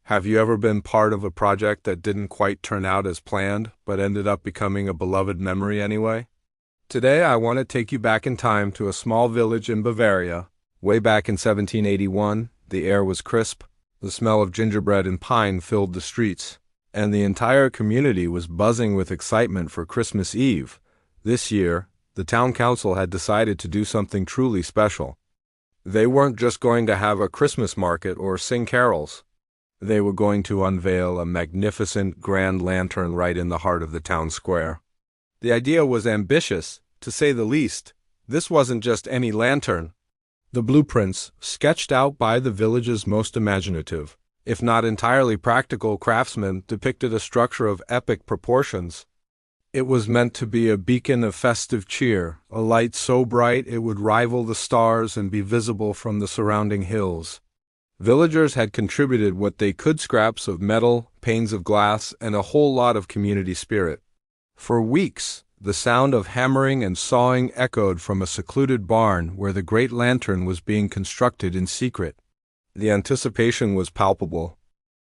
Have you ever been part of a project that didn't quite turn out as planned, but ended up becoming a beloved memory anyway? Today, I want to take you back in time to a small village in Bavaria. Way back in 1781, the air was crisp, the smell of gingerbread and pine filled the streets, and the entire community was buzzing with excitement for Christmas Eve. This year, the town council had decided to do something truly special. They weren't just going to have a Christmas market or sing carols. They were going to unveil a magnificent grand lantern right in the heart of the town square. The idea was ambitious, to say the least. This wasn't just any lantern. The blueprints, sketched out by the village's most imaginative, if not entirely practical craftsmen, depicted a structure of epic proportions. It was meant to be a beacon of festive cheer, a light so bright it would rival the stars and be visible from the surrounding hills. Villagers had contributed what they could: scraps of metal, panes of glass, and a whole lot of community spirit. For weeks, the sound of hammering and sawing echoed from a secluded barn where the great lantern was being constructed in secret. The anticipation was palpable.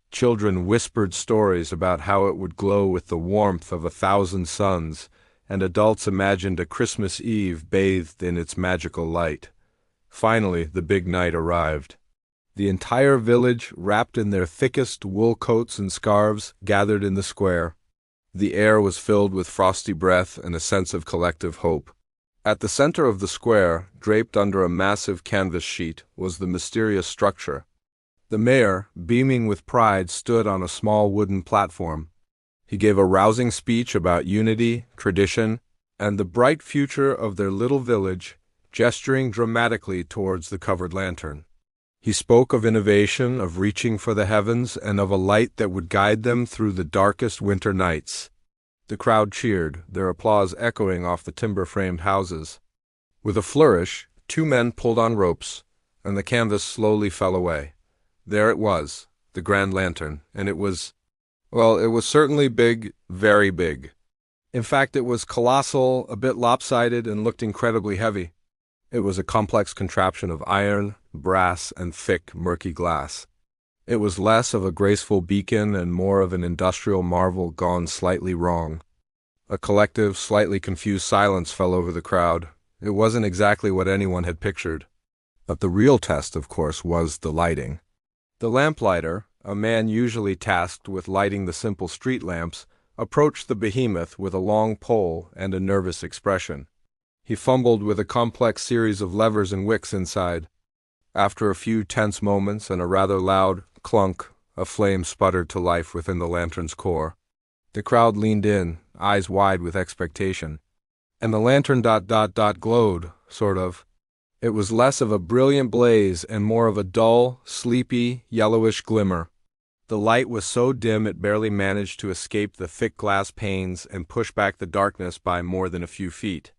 Children whispered stories about how it would glow with the warmth of 1,000 suns, and adults imagined a Christmas Eve bathed in its magical light. Finally, the big night arrived. The entire village, wrapped in their thickest wool coats and scarves, gathered in the square. The air was filled with frosty breath and a sense of collective hope. At the center of the square, draped under a massive canvas sheet, was the mysterious structure. The mayor, beaming with pride, stood on a small wooden platform. He gave a rousing speech about unity, tradition, and the bright future of their little village, gesturing dramatically towards the covered lantern. He spoke of innovation, of reaching for the heavens, and of a light that would guide them through the darkest winter nights. The crowd cheered, their applause echoing off the timber-framed houses. With a flourish, 2 men pulled on ropes, and the canvas slowly fell away. There it was, the grand lantern, and it was certainly big, very big. In fact, it was colossal, a bit lopsided, and looked incredibly heavy. It was a complex contraption of iron, brass, and thick, murky glass. It was less of a graceful beacon and more of an industrial marvel gone slightly wrong. A collective, slightly confused silence fell over the crowd. It wasn't exactly what anyone had pictured. But the real test, of course, was the lighting. The lamplighter, a man usually tasked with lighting the simple street lamps, approached the behemoth with a long pole and a nervous expression. He fumbled with a complex series of levers and wicks inside. After a few tense moments and a rather loud clunk, a flame sputtered to life within the lantern's core. The crowd leaned in, eyes wide with expectation. And the lantern glowed, sort of. It was less of a brilliant blaze and more of a dull, sleepy, yellowish glimmer. The light was so dim it barely managed to escape the thick glass panes and push back the darkness by more than a few feet.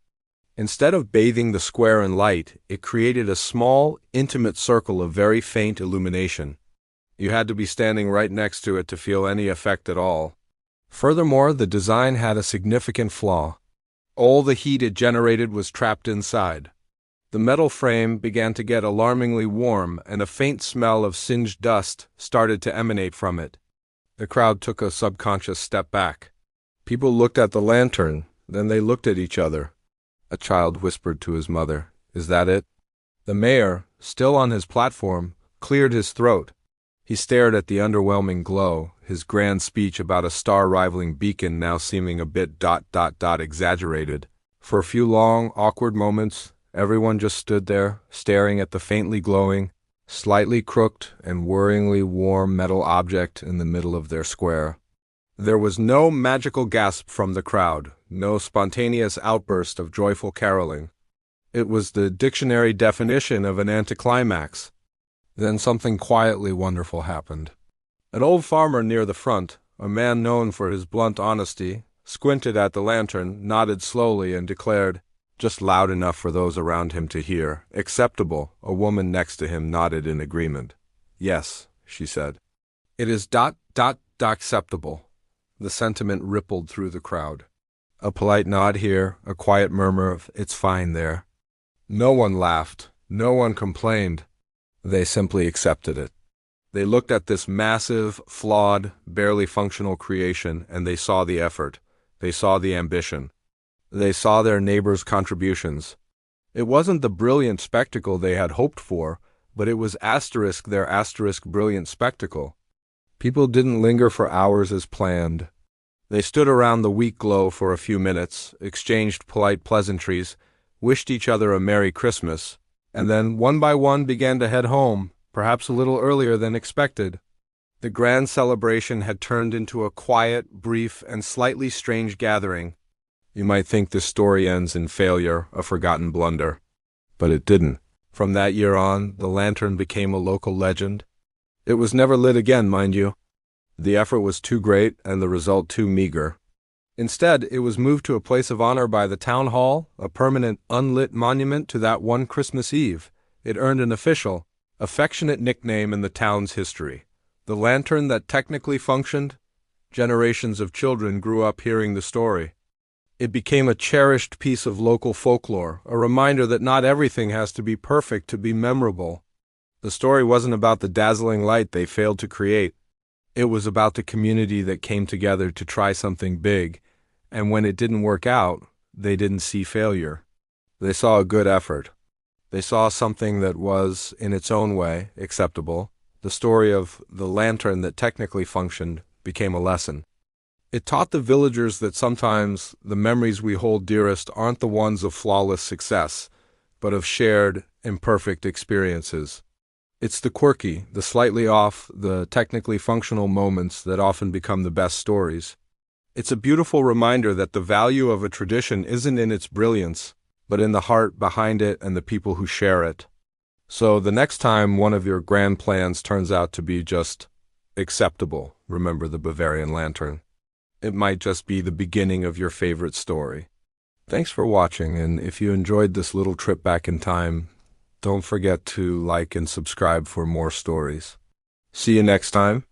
Instead of bathing the square in light, it created a small, intimate circle of very faint illumination. You had to be standing right next to it to feel any effect at all. Furthermore, the design had a significant flaw. All the heat it generated was trapped inside. The metal frame began to get alarmingly warm, and a faint smell of singed dust started to emanate from it. The crowd took a subconscious step back. People looked at the lantern, then they looked at each other. A child whispered to his mother, "Is that it?" The mayor, still on his platform, cleared his throat. He stared at the underwhelming glow, his grand speech about a star-rivaling beacon now seeming a bit exaggerated. For a few long, awkward moments, everyone just stood there, staring at the faintly glowing, slightly crooked and worryingly warm metal object in the middle of their square. There was no magical gasp from the crowd, no spontaneous outburst of joyful caroling. It was the dictionary definition of an anticlimax. Then something quietly wonderful happened. An old farmer near the front, a man known for his blunt honesty, squinted at the lantern, nodded slowly, and declared, just loud enough for those around him to hear, "Acceptable." A woman next to him nodded in agreement. "Yes," she said. "It is acceptable." The sentiment rippled through the crowd. A polite nod here, a quiet murmur of "It's fine" there. No one laughed, no one complained. They simply accepted it. They looked at this massive, flawed, barely functional creation, and they saw the effort. They saw the ambition. They saw their neighbors' contributions. It wasn't the brilliant spectacle they had hoped for, but it was their brilliant spectacle. People didn't linger for hours as planned. They stood around the weak glow for a few minutes, exchanged polite pleasantries, wished each other a Merry Christmas, and then, one by one, began to head home, perhaps a little earlier than expected. The grand celebration had turned into a quiet, brief, and slightly strange gathering. You might think this story ends in failure, a forgotten blunder. But it didn't. From that year on, the lantern became a local legend. It was never lit again, mind you. The effort was too great and the result too meager. Instead, it was moved to a place of honor by the town hall, a permanent, unlit monument to that one Christmas Eve. It earned an official, affectionate nickname in the town's history. The lantern that technically functioned. Generations of children grew up hearing the story. It became a cherished piece of local folklore, a reminder that not everything has to be perfect to be memorable. The story wasn't about the dazzling light they failed to create. It was about the community that came together to try something big, and when it didn't work out, they didn't see failure. They saw a good effort. They saw something that was, in its own way, acceptable. The story of the lantern that technically functioned became a lesson. It taught the villagers that sometimes the memories we hold dearest aren't the ones of flawless success, but of shared, imperfect experiences. It's the quirky, the slightly off, the technically functional moments that often become the best stories. It's a beautiful reminder that the value of a tradition isn't in its brilliance, but in the heart behind it and the people who share it. So the next time one of your grand plans turns out to be just acceptable, remember the Bavarian lantern. It might just be the beginning of your favorite story. Thanks for watching, and if you enjoyed this little trip back in time, don't forget to like and subscribe for more stories. See you next time.